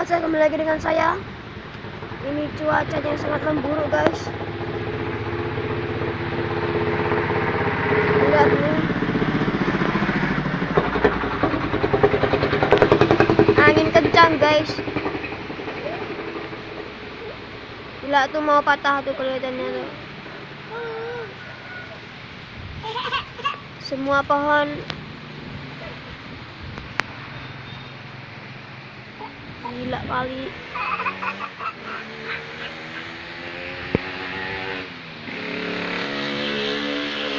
cuaca, kembali lagi dengan saya. Ini cuaca yang sangat memburuk guys. Lihat nih, angin kencang guys. Gila tuh, mau patah tuh kelihatannya tuh. Semua pohon gila kali.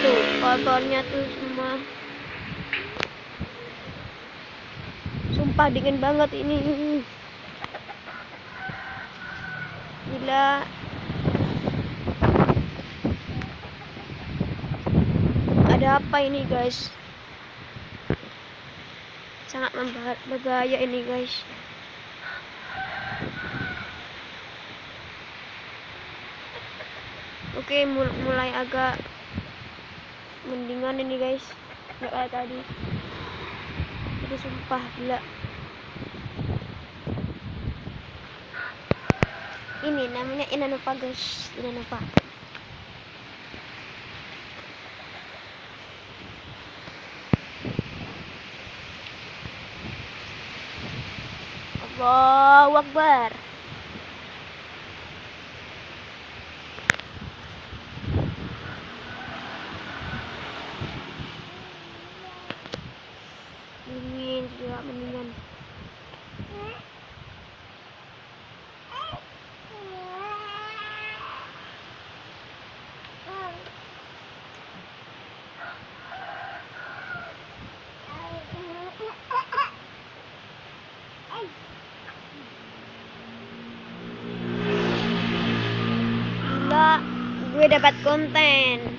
Tuh pohonnya tuh semua. Sumpah dingin banget ini. Gila. Ada apa ini guys? Sangat berbahaya ini guys. Oke, mulai agak mendingan ini guys, nggak kayak tadi. Itu sumpah gila. Ini namanya Inanova guys, Inanova. Allahu Akbar. Dingin juga, mendingan. Gila, gue dapat konten.